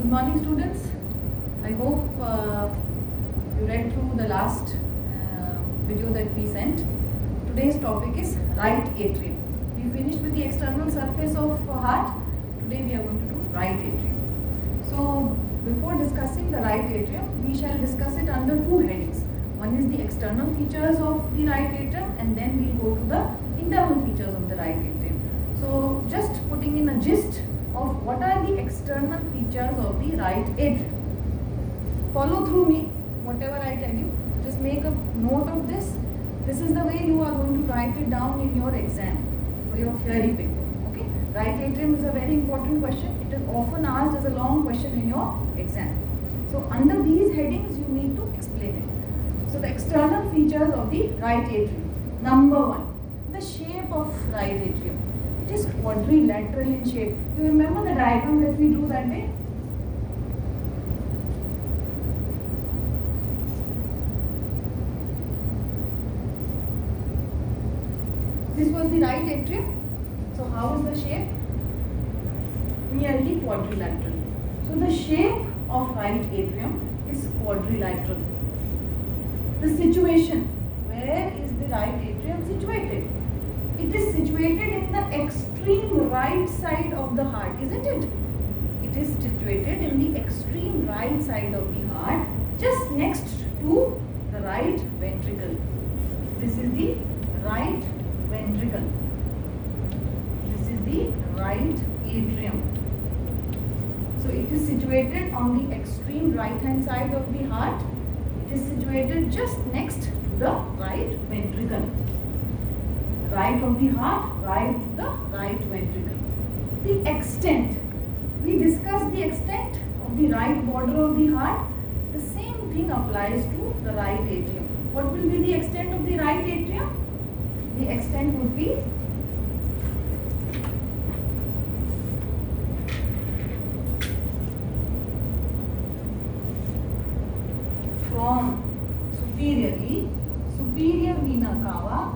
Good morning, students. I hope you read through the last video that we sent. Today's topic is right atrium. We finished with the external surface of heart. Today we are going to do right atrium. So before discussing the right atrium, we shall discuss it under two headings. One is the external features of the right atrium, and then we'll go to the internal features of the right atrium. So just putting in a gist of what are the external features of the right atrium. Follow through me, whatever I tell you. Just make a note of this. This is the way you are going to write it down in your exam or your theory paper. Okay? Right atrium is a very important question. It is often asked as a long question in your exam. So under these headings, you need to explain it. So the external features of the right atrium. Number one, the shape of right atrium. It is quadrilateral in shape. You remember the diagram that we drew that day? This was the right atrium. So how is the shape? Nearly quadrilateral. So the shape of right atrium is quadrilateral. The situation. Where is the right atrium situated? It is situated in the extreme right side of the heart, isn't it? It is situated in the extreme right side of the heart, just next to the right ventricle. This is the right ventricle. This is the right atrium. So it is situated on the extreme right hand side of the heart. It is situated just next to the right ventricle. Right of the heart, right to the right ventricle. The extent. We discussed the extent of the right border of the heart. The same thing applies to the right atrium. What will be the extent of the right atrium? The extent would be from superior vena cava,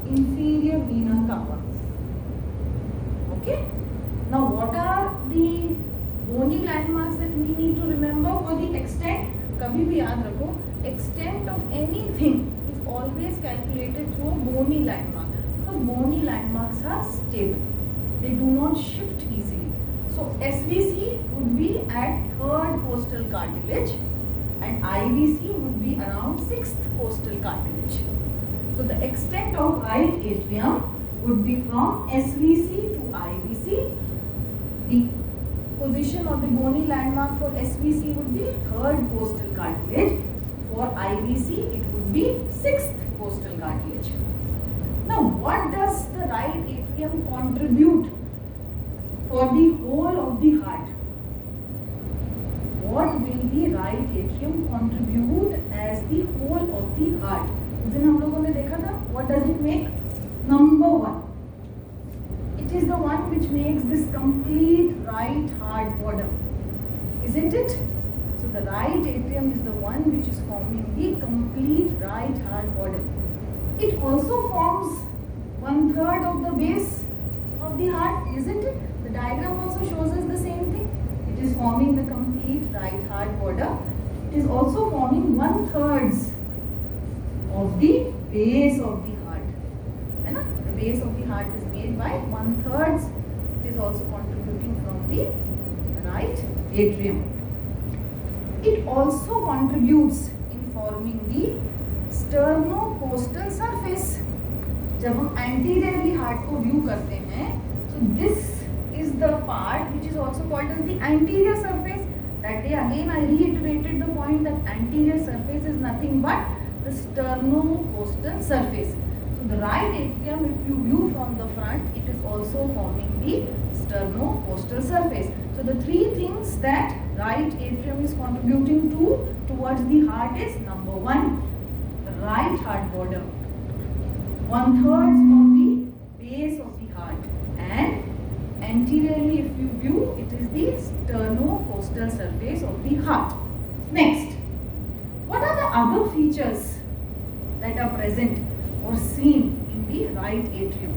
inferior vena cava. Okay? Now what are the bony landmarks that we need to remember for the extent? कभी भी याद रखो, extent of anything is always calculated through a bony landmark, because bony landmarks are stable. They do not shift easily. So SVC would be at third costal cartilage and IVC would be around sixth costal cartilage. So the extent of right atrium would be from SVC to IVC. The position of the bony landmark for SVC would be third costal cartilage. For IVC, it would be sixth costal cartilage. Now, what does the right atrium contribute for the whole of the heart? What will the right atrium contribute as the whole of the heart? उस दिन हम लोगों ने देखा था. What does it make? Number one, it is the one which makes this complete right heart border, isn't it? So the right atrium is the one which is forming the complete right heart border. It also forms 1/3 of the base of the heart, isn't it? The diagram also shows us the same thing. It is forming the complete right heart border. It is also forming 1/3 of the base of the heart. The base of the heart is made by 1/3. It is also contributing from the right atrium. It also contributes in forming the sternocostal surface. जब हम anteriorly heart को view करते हैं, so this is the part which is also called as the anterior surface. That day again I reiterated the point that anterior surface is nothing but the sternocostal surface. So the right atrium, if you view from the front, it is also forming the sternocostal surface. So the three things that right atrium is contributing towards the heart is: number one, the right heart border, 1/3 of the base of the heart, and anteriorly if you view, it is the sternocostal surface of the heart. Next, what are the other features that are present or seen in the right atrium?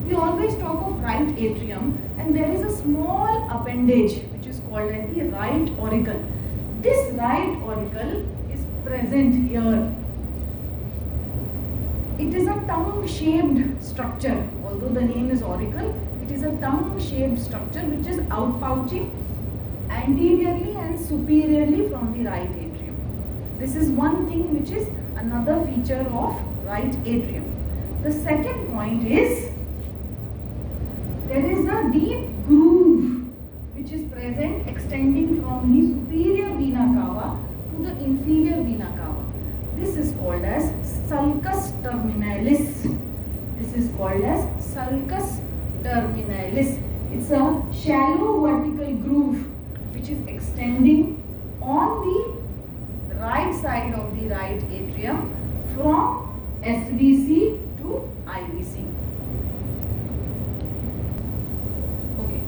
We always talk of right atrium and there is a small appendage which is called as the right auricle. This right auricle is present here. It is a tongue-shaped structure. Although the name is auricle, it is a tongue-shaped structure which is outpouching anteriorly and superiorly from the right atrium. This is one thing which is another feature of right atrium. The second point is there is a deep groove which is present extending from the superior vena cava to the inferior vena cava. This is called as sulcus terminalis. This is called as sulcus terminalis. It's a shallow vertical groove which is extending on the right side of the right atrium from SVC to IVC. Okay.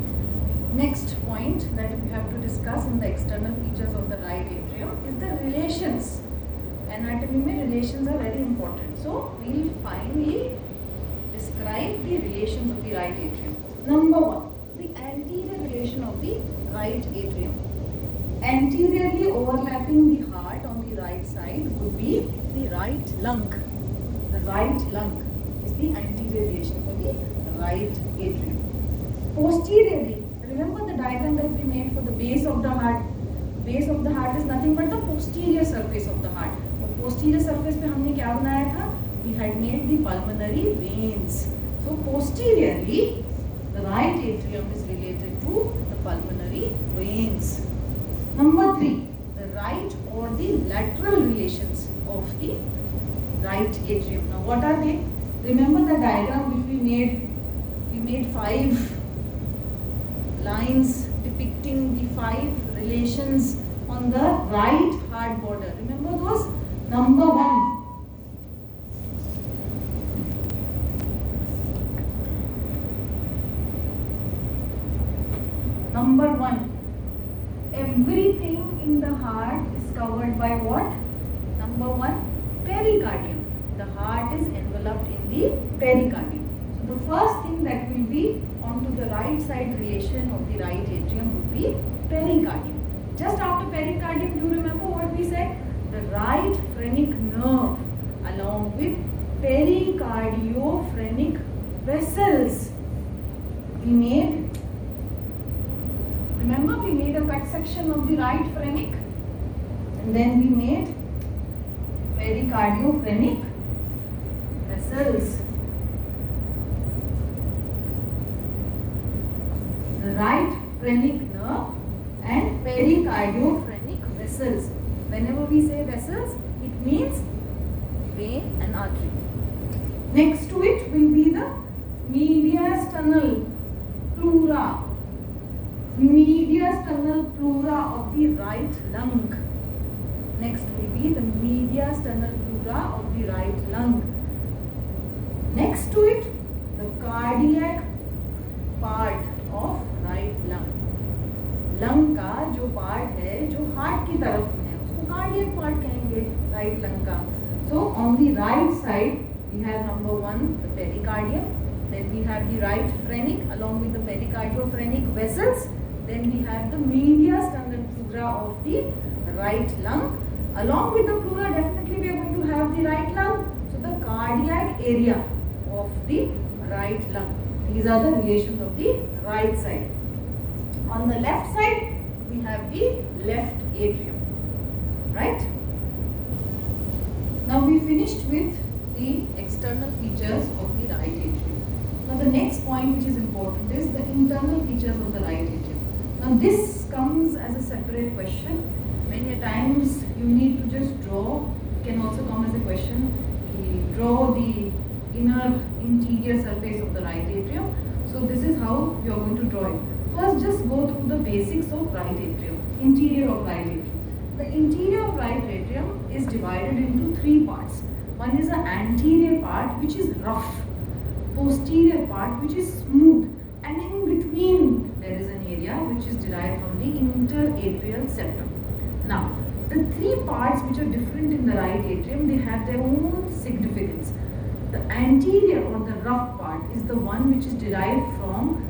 Next point that we have to discuss in the external features of the right atrium is the relations. Anatomy में relations are very important. So we will finally describe the relations of the right atrium. Number one, the anterior relation of the right atrium. Anteriorly overlapping the heart on the right side would be the right lung. The right lung is the anterior relation for the right atrium. Posteriorly, remember the diagram that we made for the base of the heart. Base of the heart is nothing but the posterior surface of the heart. Posterior surface पे हमने क्या बनाया था? We had made the pulmonary veins. So posteriorly, the right atrium is related to the pulmonary veins. Number 3, the right or the lateral relations of the right atrium. Now what are they? Remember the diagram which we made? We made 5 lines depicting the 5 relations on the right heart border. Remember those? Number 1. Number 1. Everything in the heart is covered by what? Number 1. Pericardium. The heart is enveloped in the pericardium. So the first thing that will be onto the right side relation of the right atrium would be pericardium. Just after pericardium, do you remember what we said? The right phrenic nerve along with pericardiophrenac vessels. We made, remember we made a cut section of the right phrenic and then we made pericardiophrenac vessels. The right phrenic nerve and pericardiophrenac vessels. Whenever we say vessels, it means vein and artery. Next to it will be the mediastinal pleura. Mediastinal pleura of the right lung. Next will be the mediastinal pleura of the right lung. Next to it, the cardiac part of right lung. Lung का जो part है जो heart की तरफ में है उसको cardiac part कहेंगे राइट लंग का. So on the right side we have number 1 the pericardium, then we have the right phrenic along with the pericardiophrenac vessels, then we have the mediastinal pleura of the right lung. Along with the pleura definitely we are going to have the right lung. So the cardiac area of the right lung. These are the relations of the right side. On the left side, we have the left atrium, right? Now we finished with the external features of the right atrium. Now the next point which is important is the internal features of the right atrium. Now this comes as a separate question. Many times you need to just draw. It can also come as a question. Draw the interior surface of the right atrium. So this is how you are going to draw it. First, just go through the basics of right atrium, interior of right atrium. The interior of right atrium is divided into 3 parts. One is the anterior part which is rough, posterior part which is smooth, and in between there is an area which is derived from the interatrial septum. Now, the 3 parts which are different in the right atrium, they have their own significance. The anterior or the rough part is the one which is derived from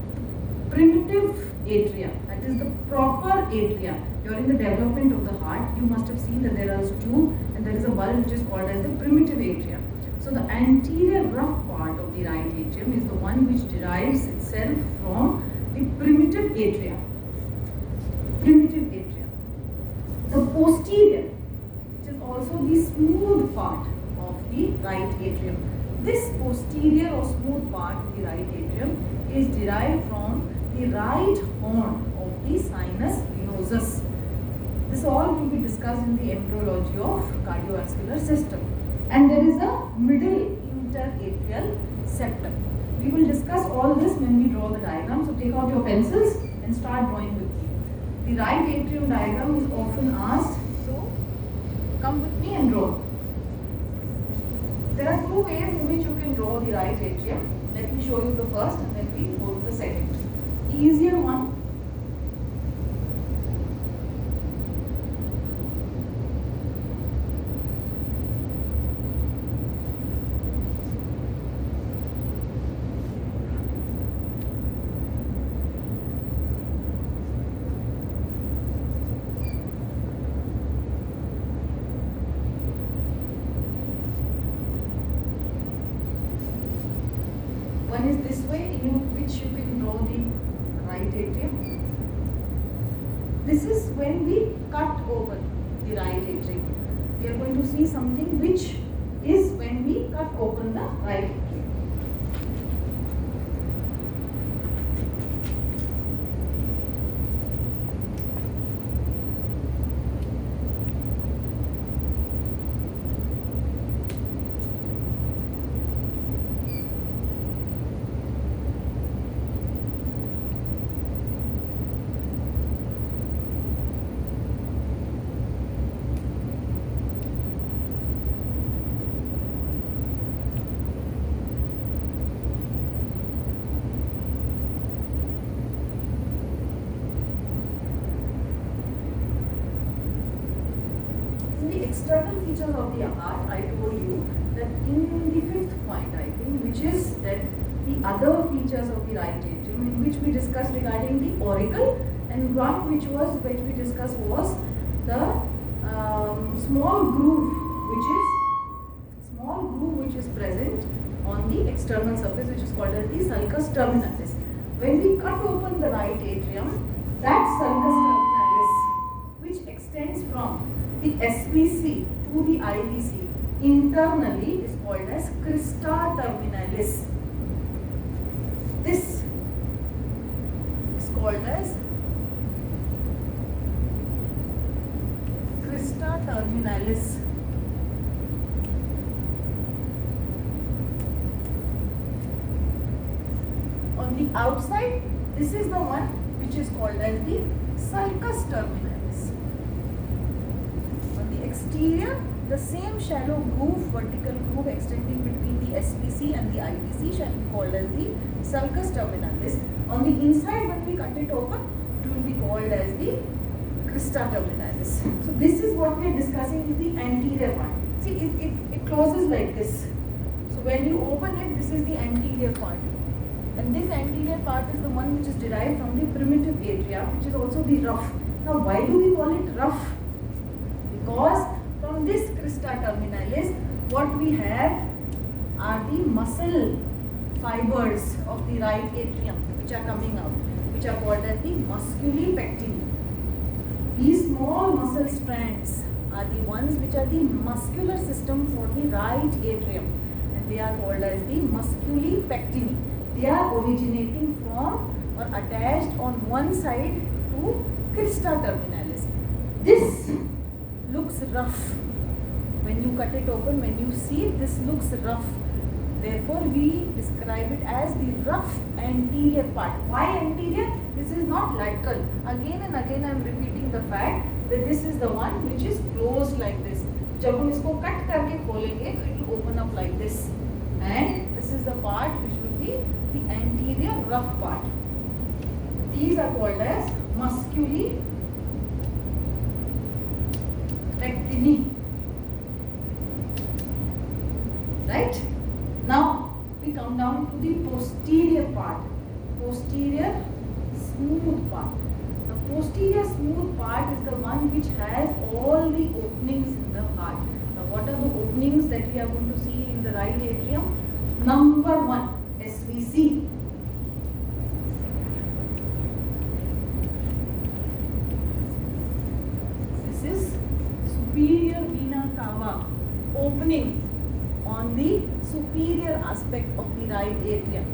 primitive atria, that is the proper atria. During the development of the heart, you must have seen that there are two, and there is a bulb which is called as the primitive atria. So the anterior rough part of the right atrium is the one which derives itself from the primitive atria. Primitive atria. The posterior, which is also the smooth part of the right atrium. This posterior or smooth part of the right atrium is derived from the right horn of the sinus venosus. This all will be discussed in the embryology of cardiovascular system. And there is a middle interatrial septum. We will discuss all this when we draw the diagram. So take out your pencils and start drawing with me. The right atrium diagram is often asked. So come with me and draw. There are two ways in which you can draw the right atrium. Let me show you the first and then we go to the second. Easier one. One is this way, in which you can draw the right atrium. This is when we cut open the right atrium. We are going to see something which is when we cut open the right atrium. External features of the heart, I told you that in the fifth point, I think, which is that the other features of the right atrium, in which we discussed regarding the auricle, and one which we discussed was the small groove which is present on the external surface, which is called as the sulcus terminalis. When we cut open the right atrium, that sulcus terminalis, which extends from the SVC to the IVC internally, is called as crista terminalis. This is called as crista terminalis. On the outside, this is the one which is called as the sulcus terminalis. Exterior, the same shallow groove, vertical groove extending between the SVC and the IVC shall be called as the sulcus terminalis. On the inside, when we cut it open, it will be called as the crista terminalis. So this is what we are discussing, is the anterior one. See, it closes like this. So when you open it, this is the anterior part. And this anterior part is the one which is derived from the primitive atria, which is also the rough. Now why do we call it rough? Because from this crista terminalis, what we have are the muscle fibers of the right atrium which are coming out, which are called as the musculi pectini. These small muscle strands are the ones which are the muscular system for the right atrium, and they are called as the musculi pectini. They are originating from or attached on one side to crista terminalis. This looks rough. When you cut it open, when you see it, this looks rough. Therefore, we describe it as the rough anterior part. Why anterior? This is not lateral. Again and again I am repeating the fact that this is the one which is closed like this. जब हम इसको cut करके खोलेंगे, तो it will open up like this. And this is the part which will be the anterior rough part. These are called as musculi pectini. Right? Now we come down to the posterior part. Posterior smooth smooth part. The posterior smooth part is the one which has all the openings in the heart. Now what are the openings that we are going to see in the right atrium? Number 1, SVC. This is superior vena cava, opening on the superior aspect of the right atrium.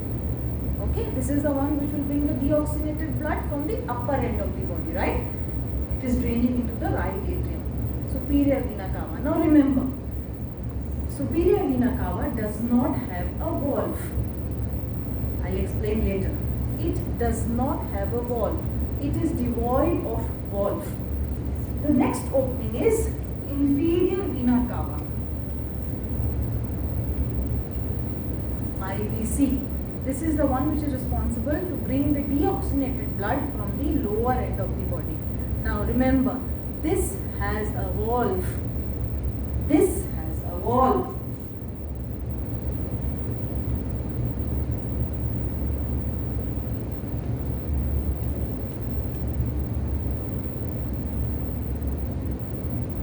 Okay, this is the one which will bring the deoxygenated blood from the upper end of the body, right? It is draining into the right atrium, superior vena cava. Now remember, superior vena cava does not have a valve. I'll explain later. It does not have a valve. It is devoid of valve. The next opening is inferior vena cava, IVC. This is the one which is responsible to bring the deoxygenated blood from the lower end of the body. Now remember, this has a valve. This has a valve.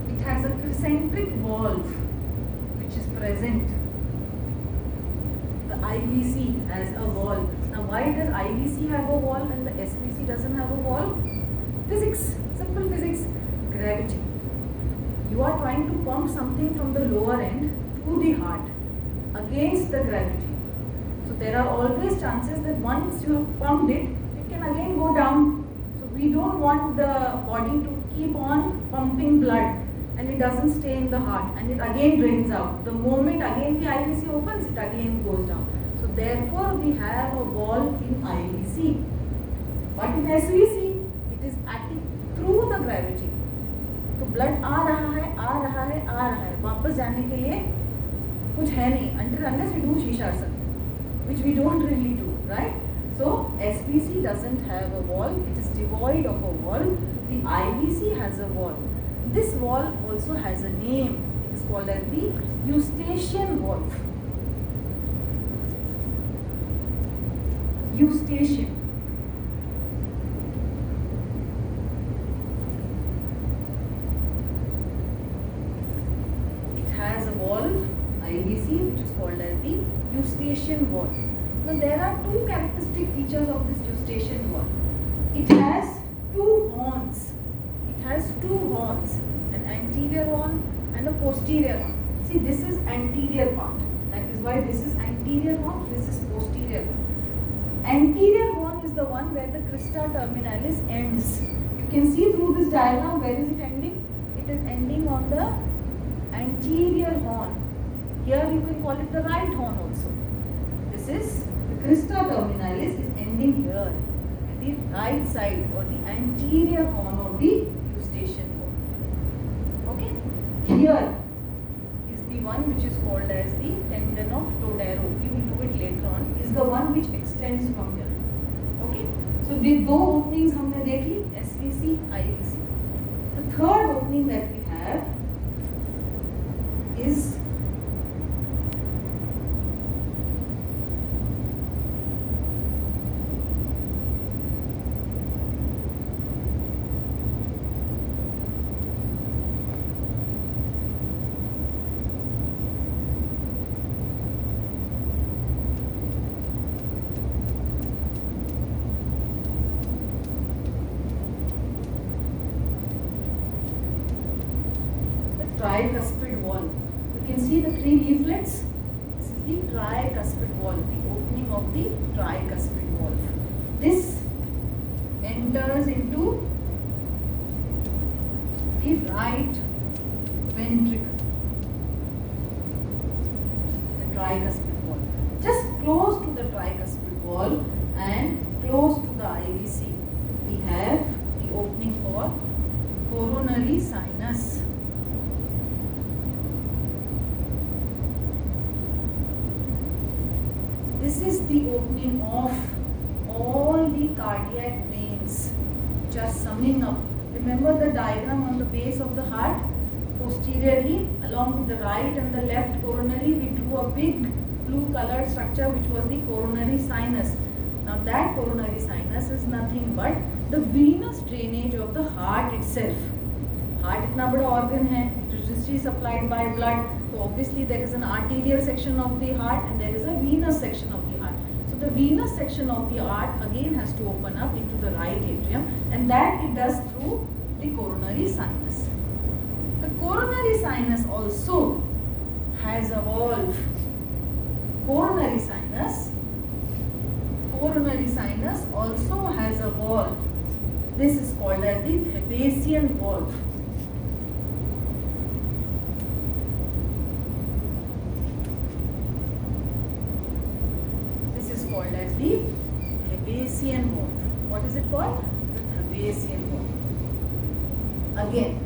It has a concentric valve which is present. The IVC has a valve. Now why does IVC have a valve and the SVC doesn't have a valve? Physics, simple physics, gravity. You are trying to pump something from the lower end to the heart against the gravity. So there are always chances that once you have pumped it, it can again go down. So we don't want the body to keep on pumping blood and it doesn't stay in the heart and it again drains out. The moment again the IVC opens, it again goes down. So therefore we have a valve in IVC. But in SVC, it is acting through the gravity. तो blood आ रहा है, आ रहा है, आ रहा है, वापस जाने के लिए कुछ है नहीं, until unless we do शीर्षासन, which we don't really do, right? So SVC doesn't have a valve, it is devoid of a valve. The IVC has a valve. This valve also has a name. It is called as the Eustachian valve. Eustachian. It has a valve, IVC, which is called as the Eustachian valve. Now there are two characteristic features of this Eustachian valve. It has two horns. It has two horns, an anterior horn and a posterior horn. See, this is anterior part. That is why this is anterior horn, this is posterior horn. Anterior horn is the one where the crista terminalis ends. You can see through this diagram, where is it ending? It is ending on the anterior horn. Here you can call it the right horn also. This is, the crista terminalis is ending here, at the right side or the anterior horn of the Eustachian valve. Okay? Here is the one which is called as the tendon of Todaro. We will do it later on. Is the one which extends from here. Okay? So the दो openings हमने देख ली, SVC, IVC. The third opening that we have is tricuspid valve. You can see the three leaflets. This is the tricuspid valve, the opening of the tricuspid valve. This enters into the right ventricle, the tricuspid valve. Just close to the tricuspid valve and close to the IVC, we have the opening for coronary sinus. This is the opening of all the cardiac veins which are summing up. Remember the diagram on the base of the heart? Posteriorly, along with the right and the left coronary, we drew a big blue colored structure which was the coronary sinus. Now that coronary sinus is nothing but the venous drainage of the heart itself. Heart इतना बड़ा organ है, it is supplied by blood. So obviously there is an arterial section of the heart and there is a venous section of the heart. So the venous section of the heart again has to open up into the right atrium, and that it does through the coronary sinus. The coronary sinus also has a valve. Coronary sinus also has a valve. This is called as the Thebesian valve. This is called as the Thebesian valve. What is it called? The Thebesian valve. Again,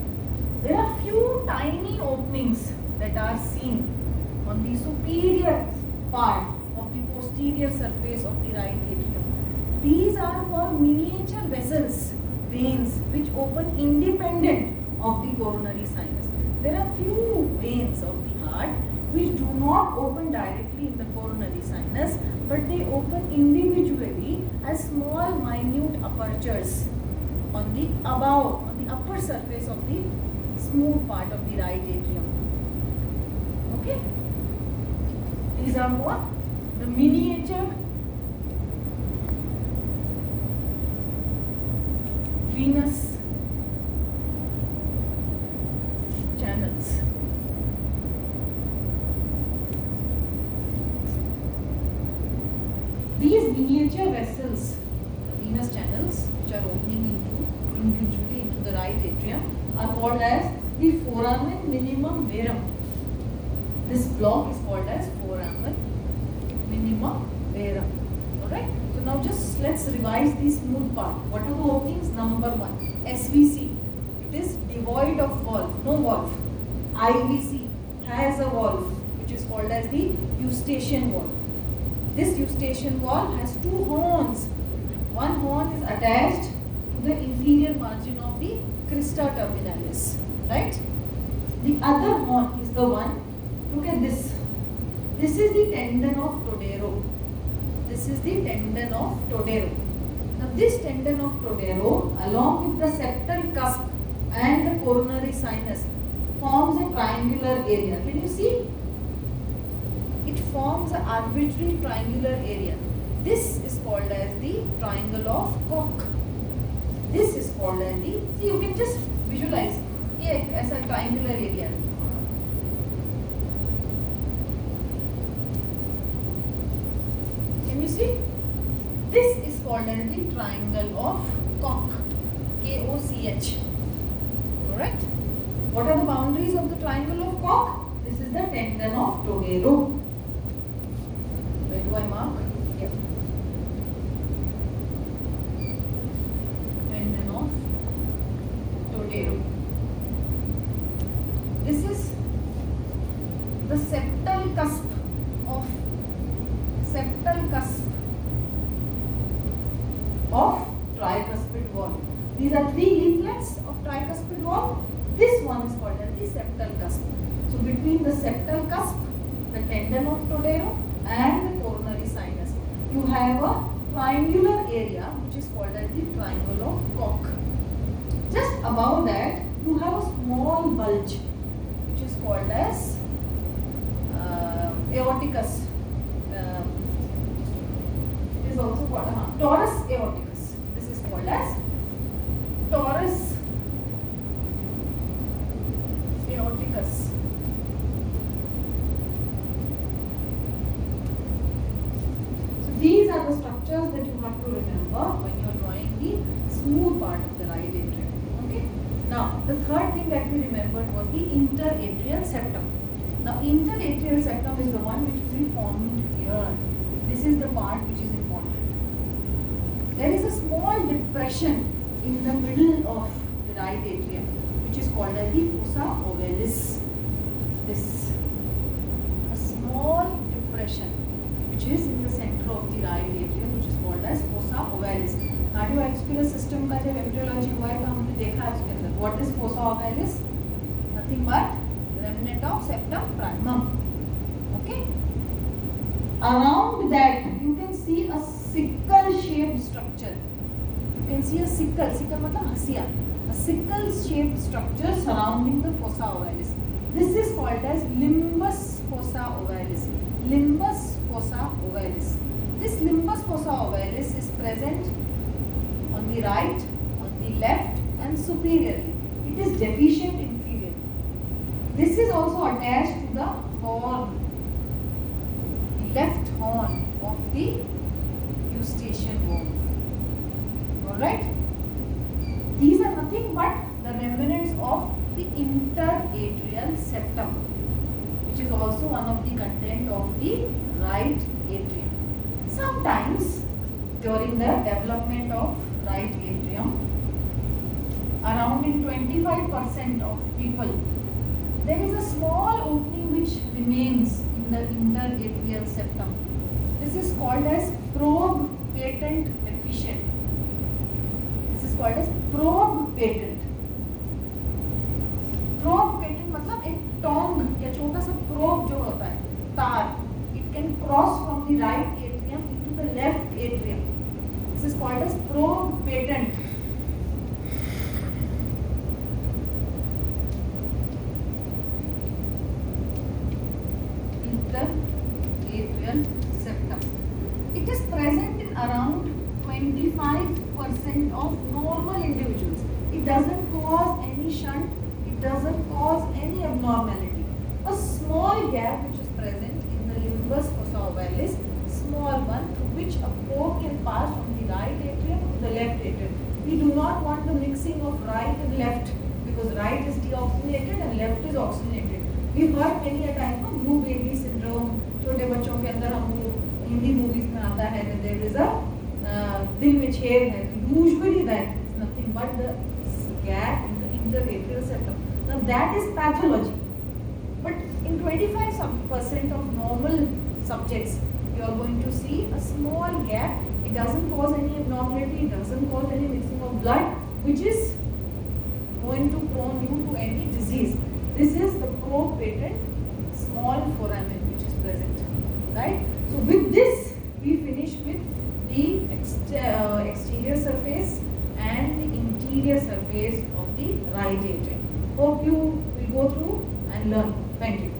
there are few tiny openings that are seen on the superior part of the posterior surface of the right atrium. These are for miniature vessels, veins, which open independent of the coronary sinus. There are few veins of the heart which do not open directly in the coronary sinus, but they open individually as small minute apertures on the upper surface of the smooth part of the right atrium. Okay? These are what? The miniature venous channels. These miniature vessels, the venous channels, which are opening individually into the right atrium, are called as the foramen minimum verum. This block is called as foramen minimum verum. Alright? So now just let's revise the smooth part. What are the openings? Number 1, SVC. It is devoid of valve, no valve. IVC has a valve, which is called as the eustachian valve. This eustachian valve has two horns. One horn is attached to the inferior margin of the crista terminalis. Right? The other horn is the one. Look at this. This is the tendon of Todero. This is the tendon of Todero. Now this tendon of Todero, along with the septal cusp and the coronary sinus, forms a triangular area. Can you see? It forms an arbitrary triangular area. This is called as the triangle of Koch. This is called as the, see, you can just visualize here as a triangular area. Can you see? This is called as the triangle of Koch. K-O-C-H. Alright? What are the boundaries of the triangle of Koch? This is the tendon of Todero. Where do I mark? Here. Tendon of Todero. This is the septal cusp of tricuspid valve. These are three leaflets of tricuspid valve. This one is called as the septal cusp. So between the septal cusp, the tendon of Todero, and the coronary sinus, you have a triangular area which is called as the triangle of Koch. Just above that, you have a small bulge which is called as aorticus. It is also called torus aorticus. This is called as torus aorticus. So these are the structures that you have to remember when you are drawing the smooth part of the right atrium. Okay. Now the third thing that we remembered was the interatrial septum. Now interatrial septum is the one which will be formed here. This is the part which is important. There is a small depression in the middle of the right atrium which is called as the fossa ovalis. This, a small depression which is in the center of the right atrium which is called as fossa ovalis. Cardiovascular system का जब embryology हुआ है तो हमने देखा है उसके अंदर. What is fossa ovalis? Nothing but remnant of septum primum. Okay. Around that you can see a sickle shaped structure. you can see a sickle. Sickle मतलब हंसिया. A sickle-shaped structure surrounding the fossa ovalis. This is called as limbus fossa ovalis. Limbus fossa ovalis. This limbus fossa ovalis is present on the right, on the left, and superiorly. It is deficient inferiorly. This is also attached to the horn, the left horn of the eustachian bone. Alright? These are nothing but the remnants of the interatrial septum, which is also one of the content of the right atrium. Sometimes during the development of right atrium, around in 25% of people, there is a small opening which remains in the interatrial septum. This is called as probe patent deficient. This is called as probe patent. Probe patent मतलब एक टोंग या छोटा सा probe जो होता है, तार. It can cross from the right atrium into the left atrium. This is called as probe patent. Interatrial septum. It is present in around 25% of normal individuals. It doesn't cause any shunt. It doesn't cause any abnormality. A small gap which is present in the limbus fossa ovalis, small one, through which a probe can pass from the right atrium to the left atrium. We do not want the mixing of right and left because right is deoxygenated and left is oxygenated. We've heard many a time of blue baby syndrome. छोटे बच्चों के अंदर हम Hindi movies में आता है that there is a दिल में छेद है. Usually that is nothing but the gap in the interatrial septum. Now that is pathology. But in 25% of normal subjects, you are going to see a small gap. It doesn't cause any abnormality. It doesn't cause any mixing of blood, which is going to prone you to any disease. This is the probe patent small foramen which is present, right? So with this, we finish with the exterior surface and the interior surface of the right atrium. Hope you will go through and learn. Thank you.